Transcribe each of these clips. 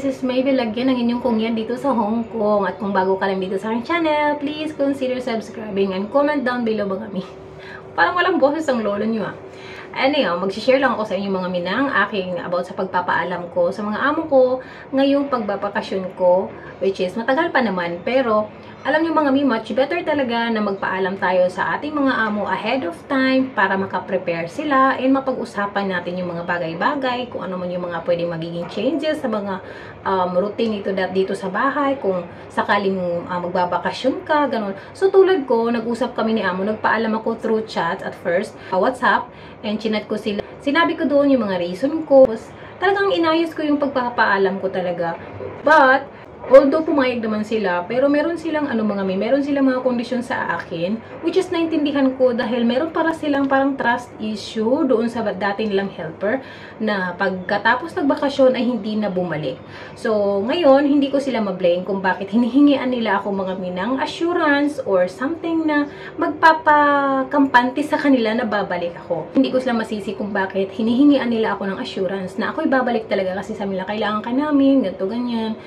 is maybe lagyan ng inyong kung yan dito sa Hong Kong. At kung bago ka lang dito sa aking channel, please consider subscribing and comment down below mga mi. Parang walang boses ang lolo nyo ah. Anyhow, mag-share lang ako sa inyo mga minang aking about sa pagpapaalam ko sa mga amo ko ngayong pagbabakasyon ko, which is matagal pa naman, pero alam nyo mga mi, much better talaga na magpaalam tayo sa ating mga amo ahead of time para makaprepare sila and mapag-usapan natin yung mga bagay-bagay, kung ano man yung mga pwedeng magiging changes sa mga routine dito sa bahay, kung sakaling magbabakasyon ka, ganun. So tulad ko, nag-usap kami ni amo, nagpaalam ako through chat at first, WhatsApp, and chinat ko sila. Sinabi ko doon yung mga reason ko. Talagang inayos ko yung pagpapaalam ko talaga. But although pumayag naman sila, pero meron silang meron silang mga kondisyon sa akin, which is naintindihan ko dahil meron para silang parang trust issue doon sa dati nilang helper na pagkatapos nagbakasyon ay hindi na bumalik. So, ngayon, hindi ko sila ma-blame kung bakit hinihingian nila ako mga minang assurance or something na magpapakampante sa kanila na babalik ako. Hindi ko sila masisi kung bakit hinihingian nila ako ng assurance na ako'y babalik talaga kasi sa nila kailangan ka namin, ganito, ganyan.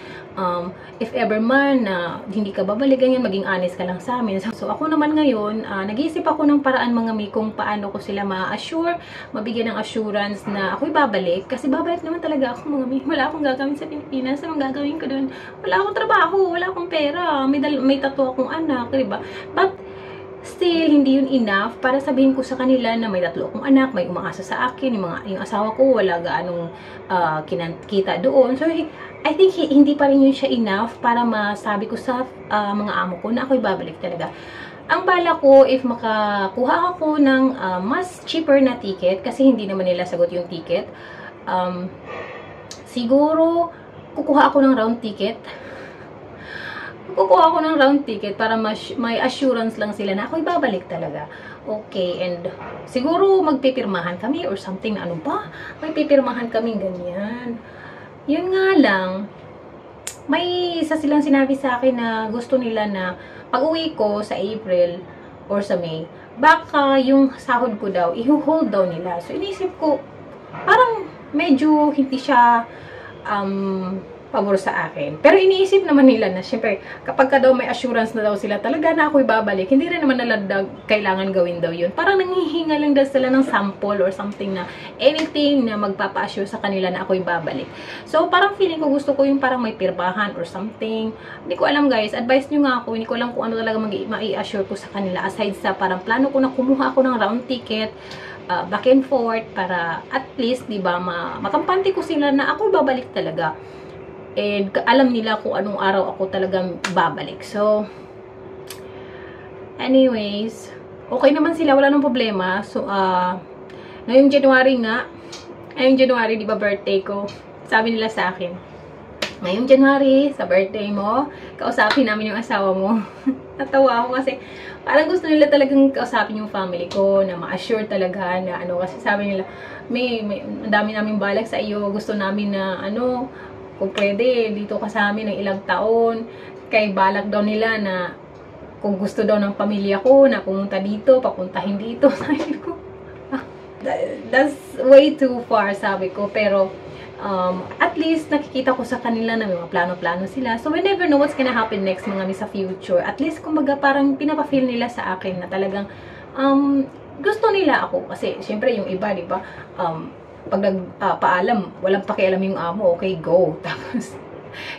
If ever man na hindi ka babalik, ganyan, maging honest ka lang sa amin. So, ako naman ngayon, nag-iisip ako ng paraan mga mi kung paano ko sila ma-assure, mabigyan ng assurance na ako'y babalik. Kasi babalik naman talaga ako mga mi. Wala akong gagawin sa Pilipinas. Anong gagawin ko doon? Wala akong trabaho, wala akong pera, may tattoo akong anak, diba? But, still, hindi yun enough para sabihin ko sa kanila na may 3 akong anak, may umaasa sa akin, yung asawa ko, wala gaanong kita doon. So, I think hindi pa rin yun siya enough para masabi ko sa mga amo ko na ako'y babalik talaga. Ang bala ko, if makakuha ako ng mas cheaper na ticket, kasi hindi naman nila sagot yung ticket, siguro, kukuha ako ng round ticket. Kukuha ako ng round ticket para may assurance lang sila na ako'y babalik talaga. Okay, and siguro magpipirmahan kami or something na ano ba? May pipirmahan kami ganyan. Yun nga lang, may isa silang sinabi sa akin na gusto nila na pag-uwi ko sa April or sa May, baka yung sahod ko daw, i-hold daw nila. So, inisip ko, parang medyo hindi siya pabor sa akin. Pero iniisip naman nila na, syempre, kapag ka daw may assurance na daw sila, talaga na ako'y babalik, hindi rin naman nila kailangan gawin daw yun. Parang nanghihinga lang daw sila ng sample or something na anything na magpapa-assure sa kanila na ako'y babalik. So, parang feeling ko gusto ko yung parang may pirbahan or something. Hindi ko alam guys, advice nyo nga ako, hindi ko alam kung ano talaga mai-assure ko sa kanila aside sa parang plano ko na kumuha ako ng round ticket, back and forth, para at least, diba, makampante ko sila na ako'y babalik talaga. And alam nila kung anong araw ako talagang babalik. So, anyways, okay naman sila, wala nang problema. So, ngayong January nga, ngayong January, di ba birthday ko, sabi nila sa akin, ngayong January, sa birthday mo, kausapin namin yung asawa mo. Natawa ako kasi, parang gusto nila talagang kausapin yung family ko, na ma-assure talaga na ano, kasi sabi nila, may dami namin balak sa iyo, gusto namin na ano, kung pwede, dito ka sa amin ng ilang taon. Kay balak daw nila na kung gusto daw ng pamilya ko na pumunta dito, papuntahin dito. Sabi ko, that's way too far, sabi ko. Pero, at least nakikita ko sa kanila na may mga plano-plano sila. So, we never know what's gonna happen next mga sa future. At least, kumbaga, parang pinapafeel nila sa akin na talagang gusto nila ako. Kasi, syempre, yung iba, di ba, pag nagpaalam, walang pakialam yung amo, okay, go. Tapos,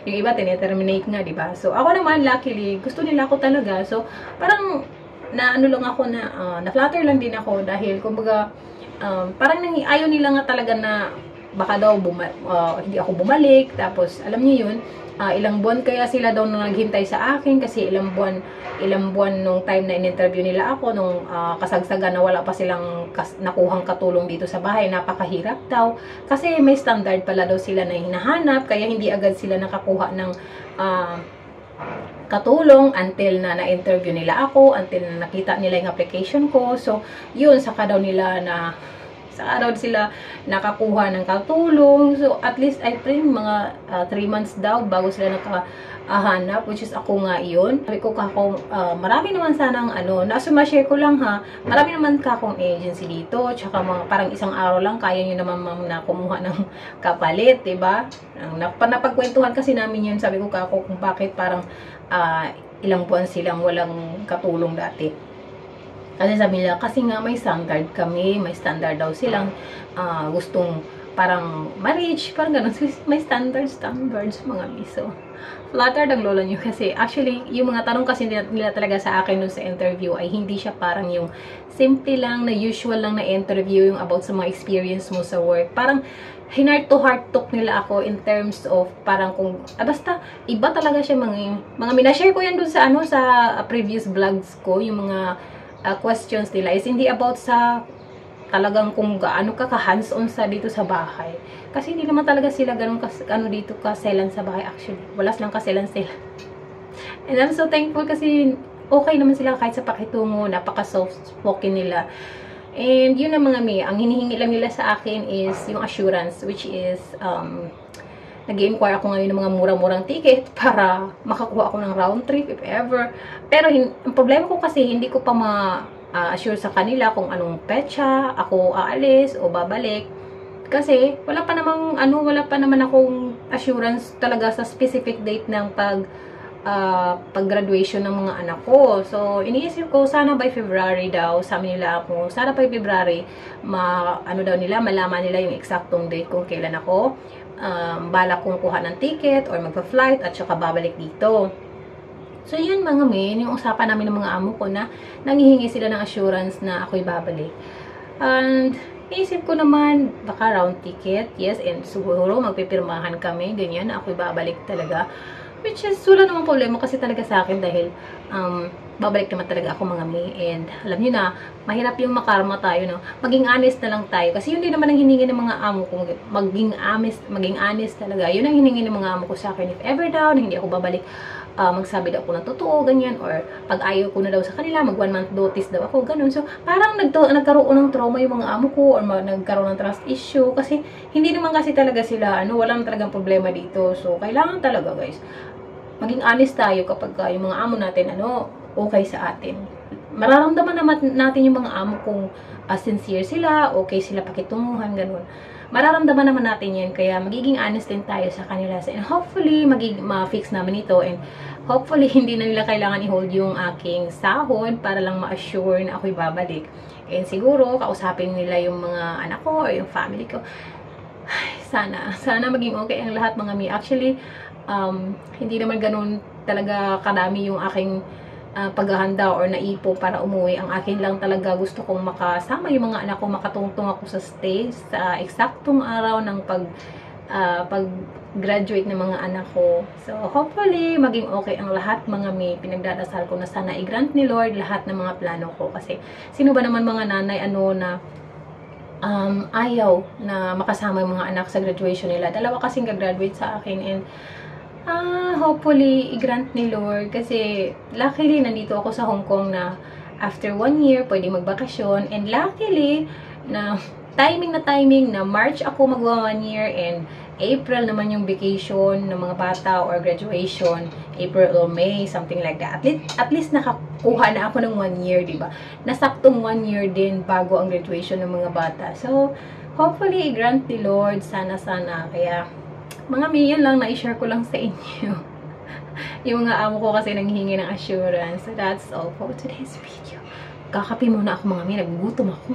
yung iba, tineterminate nga, diba? So, ako naman, luckily, gusto nila ako talaga. So, parang, ano lang ako na, na-flatter lang din ako dahil, kumbaga, parang ayaw nila nga talaga na, baka daw, hindi ako bumalik. Tapos, alam niyo yun, ilang buwan kaya sila daw nung naghintay sa akin kasi ilang buwan nung time na in-interview nila ako nung kasagsagan na wala pa silang nakuhang katulong dito sa bahay, napakahirap daw kasi may standard pala daw sila na hinahanap kaya hindi agad sila nakakuha ng katulong until na na-interview nila ako, until na nakita nila yung application ko. So yun, saka daw nila na Saka daw sila nakakuha ng katulong. So, at least, I think, mga 3 months daw bago sila nakahanap, which is ako nga yun. Sabi ko kako, marami naman sanang share ko lang ha, marami naman kakong agency dito, tsaka mga parang isang araw lang, kaya nyo naman ma'am na kumuha ng kapalit, diba? Napagkwentuhan kasi namin yun, sabi ko kako kung bakit parang ilang buwan silang walang katulong dati. Kasi sabi nila, kasi nga may standard kami, may standard daw silang gustong parang marriage, parang ganun. So, may standards, mga miso. Flattered ang lola nyo kasi actually, yung mga tanong kasi nila talaga sa akin dun sa interview ay hindi siya parang yung simple lang, na usual lang na interview, yung about sa mga experience mo sa work. Parang heart to heart talk nila ako in terms of parang kung basta iba talaga siya, mga minashare ko yan dun sa sa previous vlogs ko, yung mga questions nila is hindi about sa talagang kung gaano ka hands-on sa dito sa bahay. Kasi hindi naman talaga sila ganun dito kaselan sa bahay actually. Walas lang kaselan sila. And I'm so thankful kasi okay naman sila kahit sa pakitungo, napaka soft spoken nila. And yun ang mga ang hinihingi lang nila sa akin is yung assurance, which is nag-inquire ako ngayon ng mga murang-murang ticket para makakuha ako ng round trip if ever. Pero ang problema ko kasi hindi ko pa assure sa kanila kung anong petsa ako aalis o babalik. Kasi wala pa naman akong assurance talaga sa specific date ng pag-graduation ng mga anak ko. So, iniisip ko, sana by February daw, sabi nila ako, sana by February, malaman nila yung eksaktong date kung kailan ako, balak kong kuha ng ticket, or magpa-flight, at saka babalik dito. So, yun mga men, yung usapan namin ng mga amo ko na nanghihingi sila ng assurance na ako'y babalik. And, iisip ko naman, baka round ticket, yes, and siguro magpipirmahan kami, ganyan, na ako'y babalik talaga. Which is, wala namang problema kasi talaga sa akin dahil babalik naman talaga ako mga may. And alam nyo na, mahirap yung makarma tayo, no? Maging honest na lang tayo. Kasi yun din naman ang hiningi ng mga amo ko. Maging honest talaga. Yun ang hiningi ng mga amo ko sa akin. If ever down, hindi ako babalik, magsabi daw ako ng totoo, ganyan. Or pag ayaw ko na daw sa kanila, mag 1 month notice daw ako, ganun. So, parang nagkaroon ng trauma yung mga amo ko or nagkaroon ng trust issue. Kasi, hindi naman kasi talaga sila, walang talagang problema dito. So, kailangan talaga, guys, maging honest tayo kapag yung mga amo natin, okay sa atin. Mararamdaman naman natin yung mga amo kung sincere sila, okay sila pakitunguhan, ganun. Mararamdaman naman natin yan, kaya magiging honest din tayo sa kanila. And hopefully, ma-fix namin ito, and hopefully, hindi na nila kailangan i-hold yung aking sahod para lang ma-assure na ako'y babalik. And siguro, kausapin nila yung mga anak ko or yung family ko. Ay, sana maging okay ang lahat mga mi. Actually, hindi naman ganun talaga kadami yung aking paghahanda or naipon para umuwi. Ang akin lang talaga gusto kong makasama yung mga anak ko, makatungtong ako sa stage, sa eksaktong araw ng pag-graduate ng mga anak ko. So, hopefully, maging okay ang lahat mga may. Pinagdadasal ko na sana i-grant ni Lord lahat ng mga plano ko. Kasi, sino ba naman mga nanay na ayaw na makasama yung mga anak sa graduation nila. Dalawa kasing gagraduate sa akin, and hopefully, i-grant ni Lord. Kasi, luckily, nandito ako sa Hong Kong na after 1 year, pwede magbakasyon. And luckily, na timing na March ako magwa 1 year, and April naman yung vacation ng mga bata or graduation. April or May, something like that. At least nakakuha na ako ng 1 year, diba? Nasaktong 1 year din bago ang graduation ng mga bata. So, hopefully, i-grant ni Lord. Sana. Kaya, mga yan lang, na-share ko lang sa inyo. Yung mga amo ko kasi nanghihingi ng assurance. So, that's all for today's video. Kakape muna ako mga nagugutom ako.